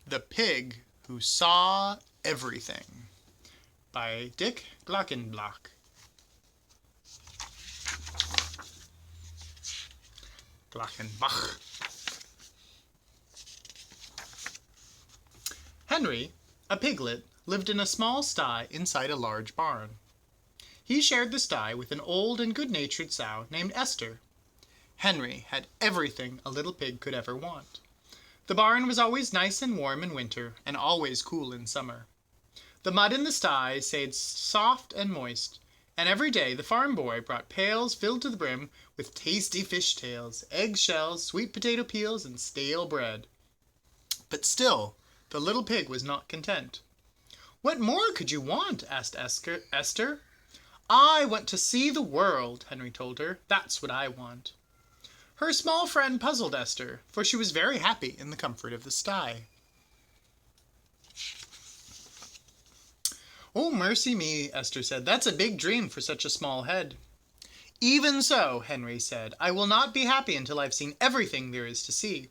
The Pig Who Saw Everything by Dick Glockenbach. Glockenbach. Henry, a piglet, lived in a small sty inside a large barn. He shared the sty with an old and good-natured sow named Esther. Henry had everything a little pig could ever want. The barn was always nice and warm in winter, and always cool in summer. The mud in the sty stayed soft and moist, and every day the farm boy brought pails filled to the brim with tasty fish tails, egg shells, sweet potato peels, and stale bread. But still, the little pig was not content. "What more could you want?" asked Esther. "I want to see the world," Henry told her. "That's what I want." Her small friend puzzled Esther, for she was very happy in the comfort of the sty. "Oh, mercy me," Esther said. "That's a big dream for such a small head." "Even so," Henry said, "I will not be happy until I've seen everything there is to see."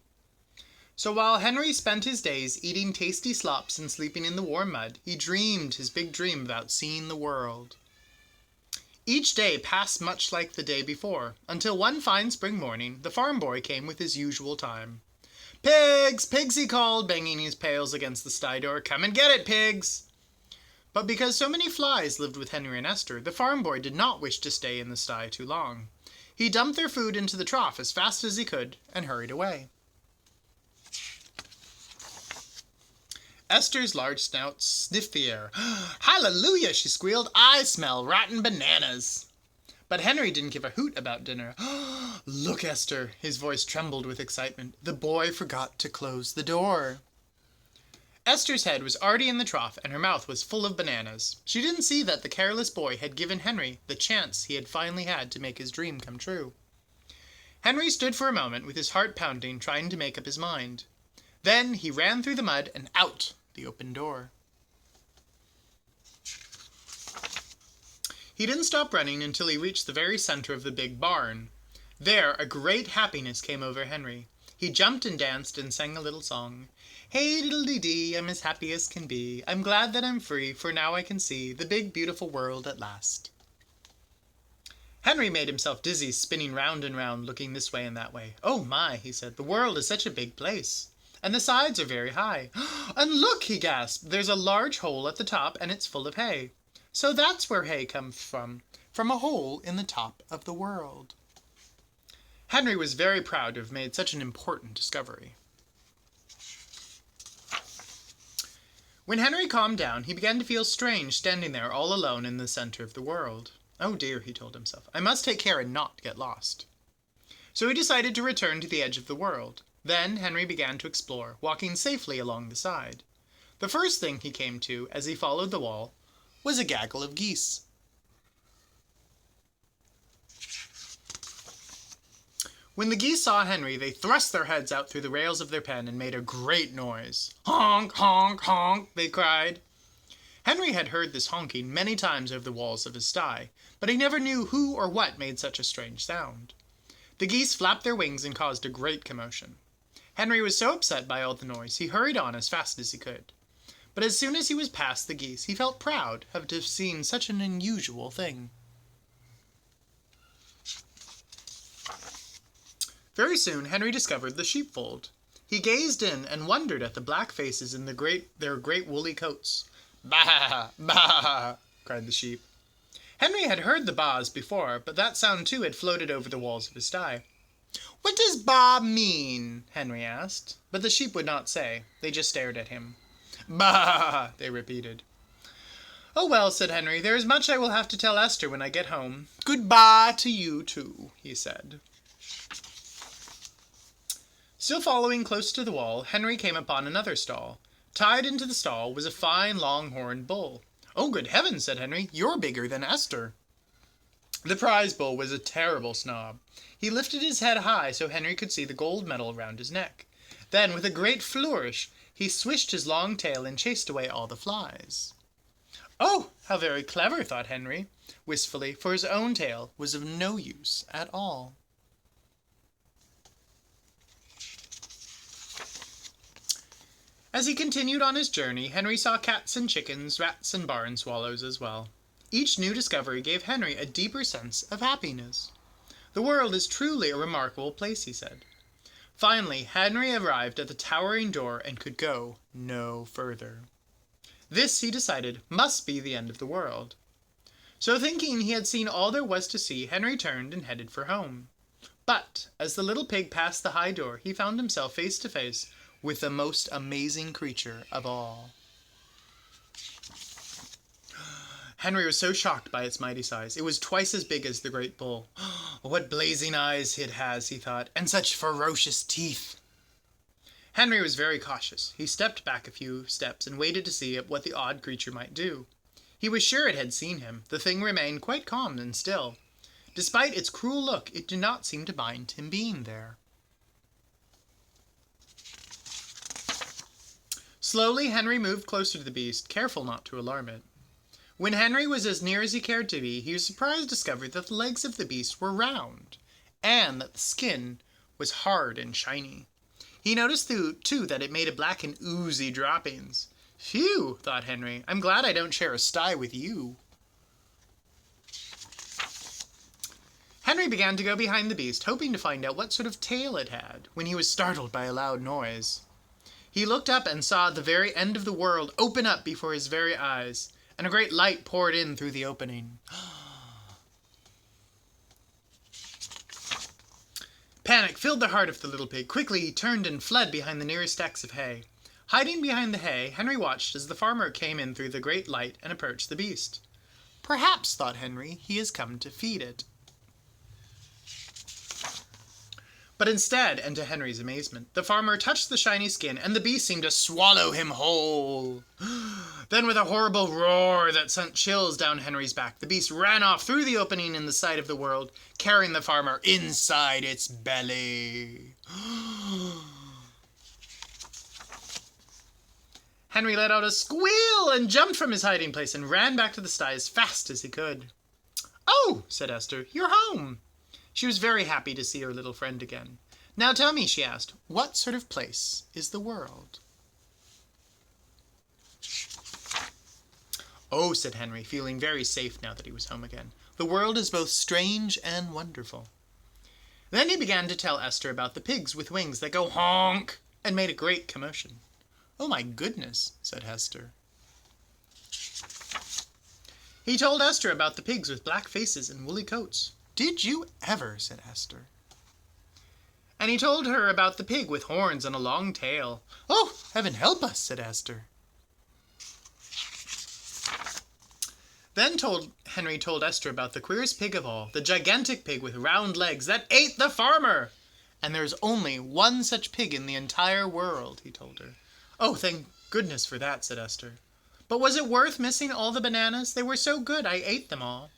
So while Henry spent his days eating tasty slops and sleeping in the warm mud, he dreamed his big dream about seeing the world. Each day passed much like the day before, until one fine spring morning the farm boy came with his usual time. "Pigs! Pigs!" he called, banging his pails against the sty door. "Come and get it, pigs!" But because so many flies lived with Henry and Esther, the farm boy did not wish to stay in the sty too long. He dumped their food into the trough as fast as he could and hurried away. Esther's large snout sniffed the air. "Hallelujah!" she squealed. "I smell rotten bananas." But Henry didn't give a hoot about dinner. "Look, Esther!" His voice trembled with excitement. "The boy forgot to close the door." Esther's head was already in the trough, and her mouth was full of bananas. She didn't see that the careless boy had given Henry the chance he had finally had to make his dream come true. Henry stood for a moment with his heart pounding, trying to make up his mind. Then he ran through the mud and out the open door. He didn't stop running until he reached the very center of the big barn. There a great happiness came over Henry. He jumped and danced and sang a little song. "Hey diddle-dee-dee, I'm as happy as can be. I'm glad that I'm free, for now I can see the big beautiful world at last." Henry made himself dizzy, spinning round and round, looking this way and that way. "Oh my," he said, "the world is such a big place. And the sides are very high. And look," he gasped, "there's a large hole at the top, and it's full of hay. So that's where hay comes from a hole in the top of the world." Henry was very proud to have made such an important discovery. When Henry calmed down, he began to feel strange standing there all alone in the center of the world. "Oh dear," he told himself, "I must take care and not get lost." So he decided to return to the edge of the world. Then Henry began to explore, walking safely along the side. The first thing he came to, as he followed the wall, was a gaggle of geese. When the geese saw Henry, they thrust their heads out through the rails of their pen and made a great noise. "Honk, honk, honk," they cried. Henry had heard this honking many times over the walls of his sty, but he never knew who or what made such a strange sound. The geese flapped their wings and caused a great commotion. Henry was so upset by all the noise, he hurried on as fast as he could. But as soon as he was past the geese, he felt proud of to have seen such an unusual thing. Very soon, Henry discovered the sheepfold. He gazed in and wondered at the black faces in their great woolly coats. "Baa! Baa!" cried the sheep. Henry had heard the baas before, but that sound too had floated over the walls of his sty. "What does baa mean?" Henry asked, but the sheep would not say. They just stared at him. "Baa!" they repeated. "Oh well," said Henry, "there is much I will have to tell Esther when I get home. Goodbye to you too," he said. Still following close to the wall, Henry came upon another stall. Tied into the stall was a fine long-horned bull. "Oh, good heavens," said Henry, "you're bigger than Esther." The prize bull was a terrible snob. He lifted his head high so Henry could see the gold medal around his neck. Then, with a great flourish, he swished his long tail and chased away all the flies. "Oh, how very clever," thought Henry, wistfully, for his own tail was of no use at all. As he continued on his journey, Henry saw cats and chickens, rats and barn swallows as well. Each new discovery gave Henry a deeper sense of happiness. The world is truly a remarkable place, he said. Finally, Henry arrived at the towering door and could go no further. This, he decided, must be the end of the world. So thinking he had seen all there was to see, Henry turned and headed for home. But as the little pig passed the high door, he found himself face to face with the most amazing creature of all. Henry was so shocked by its mighty size. It was twice as big as the great bull. What blazing eyes it has, he thought, and such ferocious teeth. Henry was very cautious. He stepped back a few steps and waited to see what the odd creature might do. He was sure it had seen him. The thing remained quite calm and still. Despite its cruel look, it did not seem to mind him being there. Slowly, Henry moved closer to the beast, careful not to alarm it. When Henry was as near as he cared to be, he was surprised to discover that the legs of the beast were round, and that the skin was hard and shiny. He noticed, too, that it made a black and oozy droppings. Phew, thought Henry, I'm glad I don't share a sty with you. Henry began to go behind the beast, hoping to find out what sort of tail it had, when he was startled by a loud noise. He looked up and saw the very end of the world open up before his very eyes, and a great light poured in through the opening. Panic filled the heart of the little pig. Quickly he turned and fled behind the nearest stacks of hay. Hiding behind the hay, Henry watched as the farmer came in through the great light and approached the beast. Perhaps, thought Henry, he has come to feed it. But instead, and to Henry's amazement, the farmer touched the shiny skin, and the beast seemed to swallow him whole. Then with a horrible roar that sent chills down Henry's back, the beast ran off through the opening in the side of the world, carrying the farmer inside its belly. Henry let out a squeal and jumped from his hiding place and ran back to the sty as fast as he could. "Oh," said Esther, "you're home." She was very happy to see her little friend again. "Now tell me," she asked, "what sort of place is the world?" "Oh," said Henry, feeling very safe now that he was home again, "the world is both strange and wonderful." Then he began to tell Esther about the pigs with wings that go honk and made a great commotion. "Oh my goodness," said Esther. He told Esther about the pigs with black faces and woolly coats. "Did you ever?" said Esther. And he told her about the pig with horns and a long tail. "Oh, heaven help us," said Esther. Then Henry told Esther about the queerest pig of all, the gigantic pig with round legs that ate the farmer. "And there's only one such pig in the entire world," he told her. "Oh, thank goodness for that," said Esther. "But was it worth missing all the bananas? They were so good, I ate them all."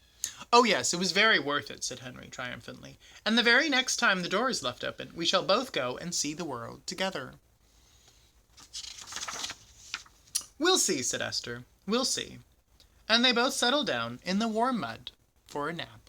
"Oh yes, it was very worth it," said Henry triumphantly. "And the very next time the door is left open, we shall both go and see the world together." "We'll see," said Esther. "We'll see." And they both settled down in the warm mud for a nap.